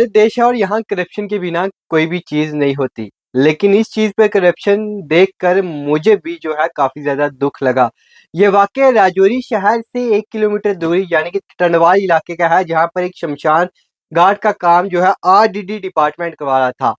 देश है और यहाँ करप्शन के बिना कोई भी चीज नहीं होती। लेकिन इस चीज पे करप्शन देखकर मुझे भी जो है काफी ज्यादा दुख लगा। ये वाकया राजौरी शहर से 1 किलोमीटर दूरी यानी कि टंडवाल इलाके का है, जहाँ पर एक शमशान घाट का काम जो है आरडीडी डिपार्टमेंट करवा रहा था।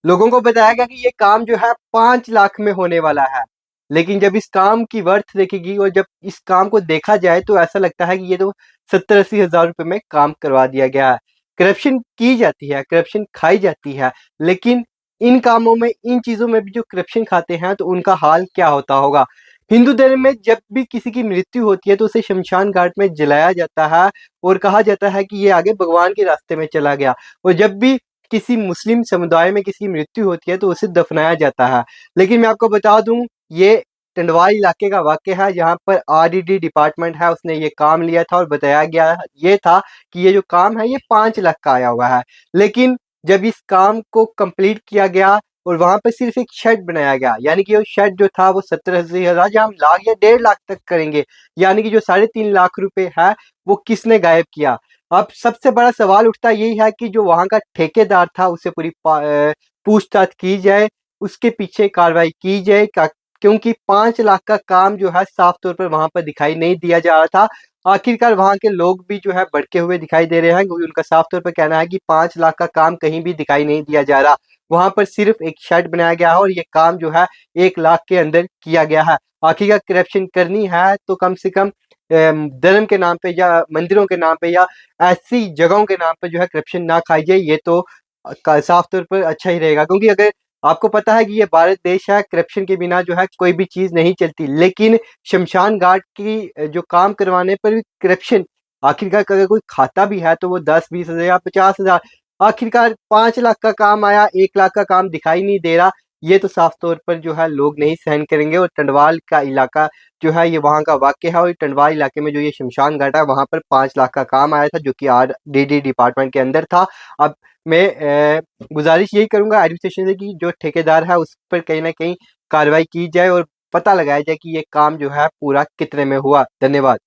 लोगों को बताया गया कि ये काम जो है 5 लाख में होने वाला है। लेकिन जब इस काम की वर्थ देखेगी और जब इस काम को देखा जाए तो ऐसा लगता है कि ये तो 70-80 हज़ार रुपए में काम करवा दिया गया है। करप्शन की जाती है, करप्शन खाई जाती है, लेकिन इन कामों में, इन चीजों में भी जो करप्शन खाते हैं तो उनका हाल क्या होता होगा। हिंदू धर्म में जब भी किसी की मृत्यु होती है तो उसे शमशान घाट में जलाया जाता है और कहा जाता है कि ये आगे भगवान के रास्ते में चला गया। और जब भी किसी मुस्लिम समुदाय में किसी की मृत्यु होती है तो उसे दफनाया जाता है। लेकिन मैं आपको बता दूं, ये टंडवाल इलाके का वाकया है, जहाँ पर आरडीडी डिपार्टमेंट है उसने ये काम लिया था और बताया गया ये था कि ये जो काम है ये 5 लाख का आया हुआ है। लेकिन जब इस काम को कंप्लीट किया गया और वहां पर सिर्फ एक शेड बनाया गया, यानी कि वो शेड जो था वो 70-80 हज़ार, जहाँ हम लाख या 1.5 लाख तक करेंगे, यानी कि जो 3.5 लाख रुपए है वो किसने गायब किया। अब सबसे बड़ा सवाल उठता यही है कि जो वहां का ठेकेदार था उसे पूरी पूछताछ की जाए, उसके पीछे कार्रवाई की जाए, क्योंकि 5 लाख का काम जो है साफ तौर पर वहां पर दिखाई नहीं दिया जा रहा था। आखिरकार वहां के लोग भी जो है भड़के हुए दिखाई दे रहे हैं, क्योंकि उनका साफ तौर पर कहना है कि 5 लाख का काम कहीं भी दिखाई नहीं दिया जा रहा। वहां पर सिर्फ एक शेड बनाया गया है और ये काम जो है 1 लाख के अंदर किया गया है। आखिरकार करप्शन करनी है तो कम से कम धर्म के नाम पे या मंदिरों के नाम पे या ऐसी जगहों के नाम पे जो है करप्शन ना खाई जाए, ये तो साफ तौर पर अच्छा ही रहेगा। क्योंकि अगर आपको पता है कि ये भारत देश है, करप्शन के बिना जो है कोई भी चीज नहीं चलती, लेकिन शमशान घाट की जो काम करवाने पर भी करप्शन, आखिरकार अगर कोई खाता भी है तो वो 10-20 हज़ार या 50 हज़ार, आखिरकार 5 लाख का काम आया, 1 लाख का काम दिखाई नहीं दे रहा। ये तो साफ तौर पर जो है लोग नहीं सहन करेंगे। और टंडवाल का इलाका जो है ये वहाँ का वाकया है, और टंडवाल इलाके में जो ये शमशान घाट है वहाँ पर 5 लाख का काम आया था, जो कि आरडीडी डिपार्टमेंट के अंदर था। अब मैं गुजारिश यही करूंगा एडमिनिस्ट्रेशन से कि जो ठेकेदार है उस पर कहीं ना कहीं कार्रवाई की जाए और पता लगाया जाए कि ये काम जो है पूरा कितने में हुआ। धन्यवाद।